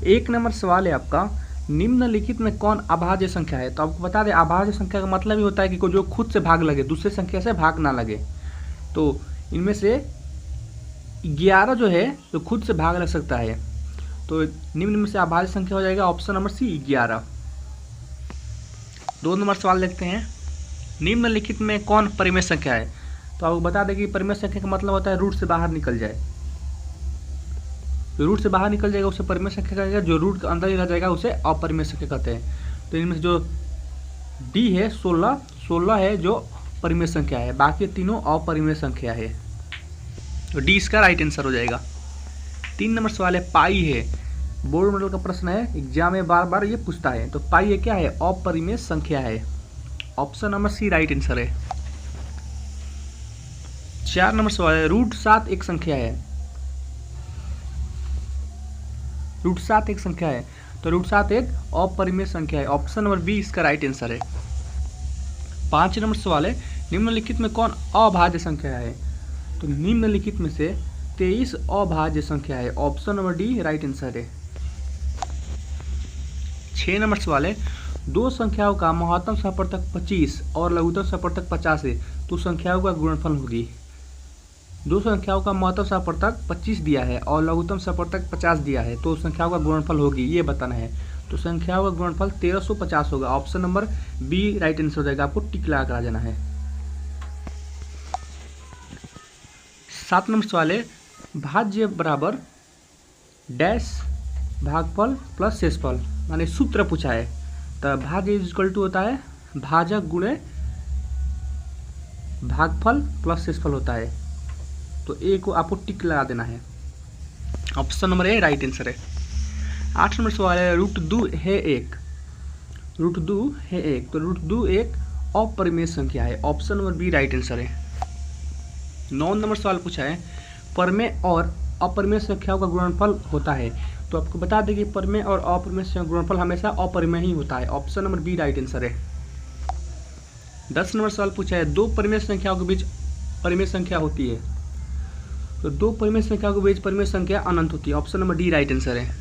एक नंबर सवाल है आपका, निम्नलिखित में कौन अभाज्य संख्या है। तो आपको बता दें अभाज्य संख्या का मतलब ही होता है कि जो खुद से भाग लगे, दूसरे संख्या से भाग ना लगे। तो इनमें से 11 जो है तो खुद से भाग लग सकता है, तो निम्न में से अभाज्य संख्या हो जाएगा ऑप्शन नंबर सी 11। 2 नंबर सवाल देखते हैं, निम्नलिखित में कौन परिमेय संख्या है। तो आपको बता दें कि परिमेय संख्या का मतलब होता है रूट से बाहर निकल जाए। जो रूट से बाहर निकल जाएगा उसे परिमेय संख्या कहेगा, जो रूट के अंदर ही रह जाएगा उसे अपरिमेय संख्या कहते हैं। तो इनमें से जो डी है 16 है जो परिमेय संख्या है, बाकी तीनों अपरिमेय संख्या है, तो डी इसका राइट आंसर हो जाएगा। 3 नंबर सवाल है, पाई है, बोर्ड मॉडल का प्रश्न है, एग्जाम में बार बार ये पूछता है। तो पाई है क्या है, अपरिमेय संख्या है, option number C right answer है। 4 नंबर सवाल है, √7 एक संख्या है, √7 एक संख्या है, तो √7 एक अपरिमेय संख्या है, ऑप्शन नंबर बी इसका राइट आंसर है। 5 नंबर सवाल है, निम्नलिखित में कौन अभाज्य संख्या है। तो निम्नलिखित में से 23 अभाज्य संख्या है, option number D right answer है। 6 नंबर सवाल है, दो संख्याओं का महत्तम सहप्रतक 25 और लघुत्तम सहप्रतक 50 है, तो संख्याओं का गुणनफल होगी। दो संख्याओं का महत्तम सहप्रतक 25 दिया है और लघुत्तम सहप्रतक 50 दिया है, तो संख्याओं का गुणनफल होगी, ये बताना है। तो संख्याओं का गुणनफल 1350 होगा, option number B right answer हो जाएगा, आपको टिक लगा कर आ जाना है। 7 नंबर सवाल है, भाज्य बराबर डैश भागफल प्लस शेषफल, माने सूत्र पूछा है। तो भाज्य इक्वल टू होता है भाजक गुणे भागफल प्लस शेषफल होता है, तो ए को आपको टिक लगा देना है, option number A right answer है। 8 नंबर सवाल है, √2 है 1, √2 है 1, तो √2 एक अपरिमेय संख्या है, option number B right answer है। 9 नंबर सवाल पूछा है, परिमेय और अपरिमेय संख्याओं का गुणनफल होता है। तो आपको बता दें कि परिमेय और अपरिमेय संख्या का गुणनफल हमेशा अपरिमेय ही होता है, option number B right answer है। 10 नंबर सवाल पूछा है, दो परिमेय संख्याओं के बीच परिमेय संख्या होती है। तो दो परिमेय संख्याओं के बीच परिमेय संख्या अनंत होती है, option number D right answer है।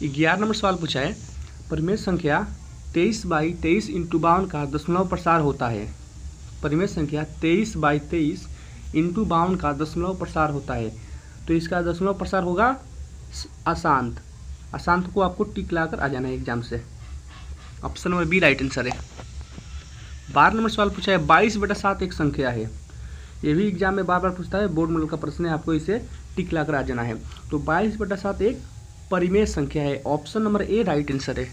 11 नंबर सवाल पूछा है, परिमेय संख्या 23/23 × 52 का दशमलव प्रसार होता है। परिमेय संख्या 23/23 × 52 का दशमलव प्रसार होता है, तो इसका दशमलव प्रसार होगा अशांत। अशांत को आपको टिक लाकर आ जाना है एग्जाम से, option number B right answer है। 12 नंबर सवाल पूछा है, 22/7 एक संख्या है, ये भी एग्जाम में बार बार पूछता है, बोर्ड मॉडल का प्रश्न है, आपको इसे टिक लाकर आ जाना है। तो 22/7 एक परिमेय संख्या है, option number A right answer है।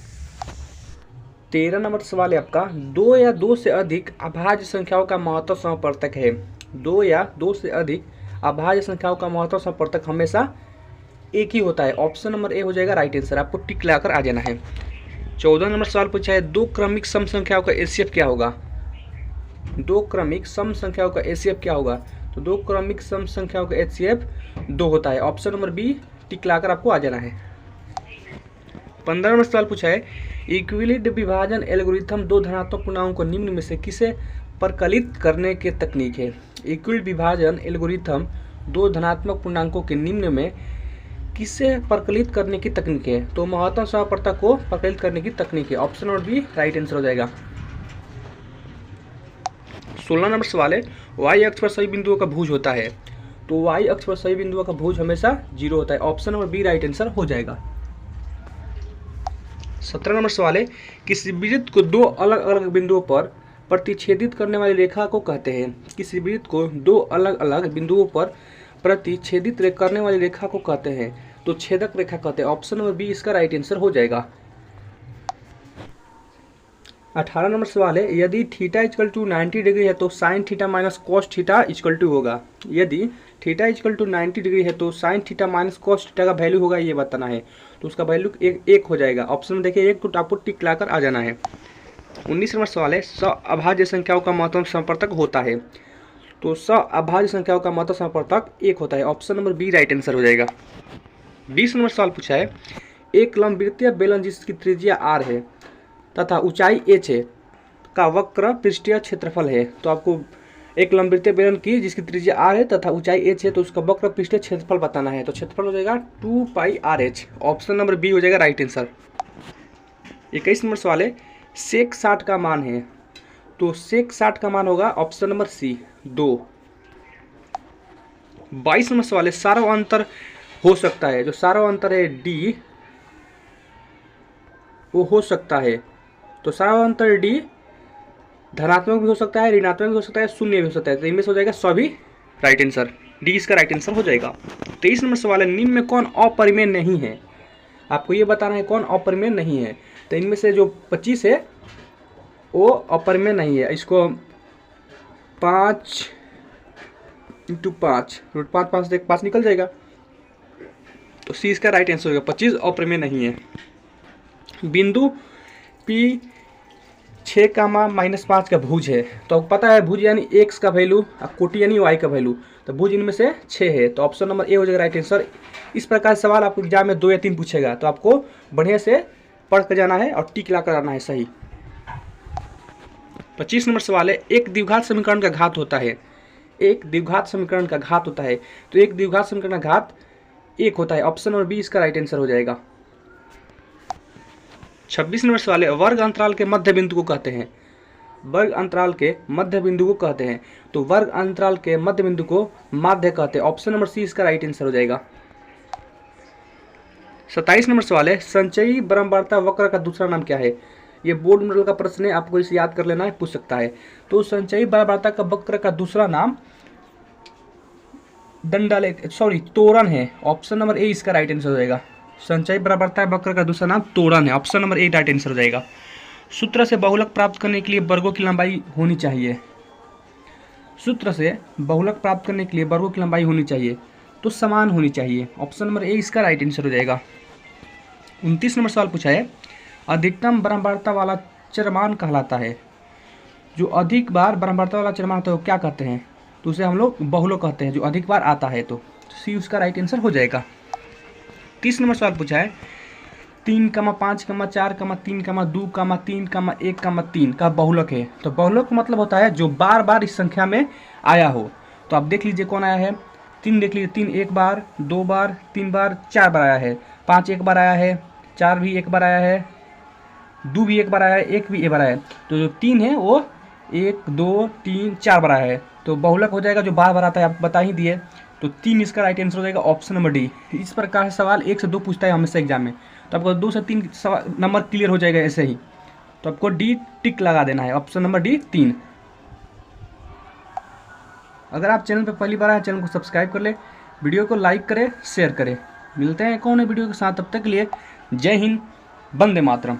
13 नंबर सवाल है आपका, 2 या 2 से अधिक अभाज्य संख्याओं का महत्तम समप्रतक है। 2 या 2 से अधिक अभाज्य संख्याओं का महत्तम समप्रतक हमेशा एक ही होता है, ऑप्शन नंबर ए हो जाएगा राइट आंसर, आपको टिक लाकर आ जाना है। 14 नंबर सवाल पूछा है, दो क्रमिक सम संख्याओं का एचसीएफ क्या होगा। दो क्रमिक सम संख्याओं का एचसीएफ क्या होगा। तो दो क्रमिक सम संख्याओं का एचसीएफ 2 होता है, ऑप्शन नंबर बी टिक लाकर आपको आ जाना है। 15 नंबर सवाल पूछा है, इक्विलिड विभाजन एल्गोरिथम दो धनात्मक पूर्णांकों को निम्न में से किसे परकलित करने की तकनीक है। इक्विलिड विभाजन एल्गोरिथम दो धनात्मक पूर्णांकों के निम्न में किसे परकलित करने की तकनीक है। तो महत्तम समप्रतक को परकलित करने की तकनीक है, option number B right answer हो जाएगा। 16 नंबर सवाल है, वाई अक्ष पर सभी बिंदुओं का भुज होता है। तो वाई अक्ष पर सभी बिंदुओं का भुज हमेशा 0 होता है, option number B right answer हो जाएगा। 17 नंबर सवाल है, किसी वृत्त को दो अलग अलग बिंदुओं पर प्रतिच्छेदित करने वाली रेखा को कहते हैं। किसी वृत्त को दो अलग अलग बिंदुओं पर प्रतिच्छेदित करने वाली रेखा को कहते हैं, तो छेदक रेखा कहते हैं, ऑप्शन नंबर बी इसका राइट आंसर हो जाएगा। 18 नंबर सवाल है, यदि थीटा इक्वल टू 90 डिग्री है तो sine theta minus cos theta equal to होगा। यदि थीटा इक्वल टू 90 डिग्री है तो sine theta minus cos theta का वैल्यू होगा, ये बताना है। तो उसका वैल्यू एक हो जाएगा, ऑप्शन में देखिए एक, तो आपको टिक लाकर आ जाना है। 19 नंबर सवाल है, अभाज्य संख्याओं का महत्तम समप्रतक होता है। तो अभाज्य संख्याओं का महत्तम समप्रतक 1 होता है, option number B right answer हो जाएगा। 20 नंबर सवाल पूछा है, एक लंबवृत्तीय बेलन जिसकी त्रिज्या r है तथा ऊंचाई h है का वक्र पृष्ठीय क्षेत्रफल है। तो आपको एक लंबवृत्तीय बेलन की जिसकी त्रिज्या r है तथा ऊंचाई h है, तो उसका वक्र पृष्ठीय क्षेत्रफल बताना है। तो क्षेत्रफल हो जाएगा 2πrh। ऑप्शन नंबर बी हो जाएगा राइट आंसर। 21 नंबर सवाल है सेक 60 का मान है, तो सेक 60 का मान होगा ऑप्शन नंबर सी 2। 22 नंबर सवाल है सारव अंतर हो सकता है, जो सारव अंतर है डी वो हो सकता है, तो सारव अंतर डी धनात्मक भी हो सकता है, ऋणात्मक भी हो सकता है, शून्य भी हो सकता है। तो इनमें से हो जाएगा सभी राइट आंसर, डी इसका राइट आंसर हो जाएगा। 23 नंबर सवाल है निम्न में कौन अपरिमेय नहीं है, आपको ये बताना है कौन अपरिमेय नहीं है। तो इनमें से जो 25 है वो अपरिमेय नहीं है। इसको 5 × 5 √5 5 से 5 निकल जाएगा, तो सी इसका राइट आंसर होगा। 25 अपरिमेय नहीं है। बिंदु P 6 -5 का भुज है, तो पता है भुज यानी x का वैल्यू और कोटि यानी y का वैल्यू, तो भुज इनमें से 6 है, तो ऑप्शन नंबर ए हो जाएगा राइट आंसर। इस प्रकार सवाल आपको एग्जाम में 2 या 3 पूछेगा, तो आपको बढ़िया से पढ़ कर जाना है और टिक ला कर आना है सही। 25 नंबर सवाल है एक द्विघात समीकरण का घात होता है, एक द्विघात समीकरण का घात होता है, तो एक द्विघात समीकरण का घात 1 होता है। ऑप्शन नंबर बी इसका राइट आंसर हो जाएगा। 26 नंबर सवाल है वर्ग अंतराल के मध्य बिंदु को कहते हैं, वर्ग अंतराल के मध्य बिंदु को कहते हैं, तो वर्ग अंतराल के मध्य बिंदु को माध्य कहते हैं। ऑप्शन नंबर सी इसका राइट आंसर हो जाएगा। 27 नंबर सवाल है संचयी बरमवार्ता वक्र का दूसरा नाम क्या है, ये बोर्ड मॉडल का प्रश्न है, आपको इसे याद कर लेना है, पूछ सकता है। तो संचयी बरमवार्ता का वक्र का दूसरा नाम तोरण है। ऑप्शन नंबर ए इसका राइट आंसर हो जाएगा। संचयी बराबरता वक्र का दूसरा नाम तोरण है, option number A right answer हो जाएगा। सूत्र से बहुलक प्राप्त करने के लिए वर्गों की लंबाई होनी चाहिए, सूत्र से बहुलक प्राप्त करने के लिए वर्गों की लंबाई होनी चाहिए, तो समान होनी चाहिए। ऑप्शन नंबर ए इसका राइट आंसर हो जाएगा। 29 नंबर सवाल पूछा है अधिकतम बरमवार्ता वाला चरमान कहलाता है, जो अधिक बार बरमवार्ता वाला चरमान होता है वो क्या कहते हैं, तो उसे हम लोग बहुलक कहते हैं, जो अधिक बार आता है, तो सी उसका राइट आंसर हो जाएगा। 30 नंबर सवाल पूछा है 3, 5, 4, 3, 2, 3, 1, 3 का बहुलक है, तो बहुलक मतलब होता है जो बार बार इस संख्या में आया हो। तो आप देख लीजिए कौन आया है, 3 देख लीजिए, 3 एक बार, 2 बार, 3 बार, 4 बार आया है, 5 एक बार आया है, 4 भी एक बार आया है, 2 भी एक बार आया है, 1 भी एक बार आया है, तो जो 3 है वो 1, 2, 3, 4 बार आया है, तो बहुलक हो जाएगा जो बार बार आता है, आप बता ही दिए, तो 3 इसका राइट आंसर हो जाएगा। Option number D. इस प्रकार से सवाल 1 से 2 पूछता है हमेशा एग्जाम में, तो आपको 2 से 3 नंबर क्लियर हो जाएगा ऐसे ही, तो आपको डी टिक लगा देना है, ऑप्शन नंबर डी 3। अगर आप चैनल पर पहली बार आए चैनल को सब्सक्राइब कर ले, वीडियो को लाइक करें, शेयर करें। मिलते हैं कौन है वीडियो के साथ, तब तक के लिए जय हिंद, वंदे मातरम।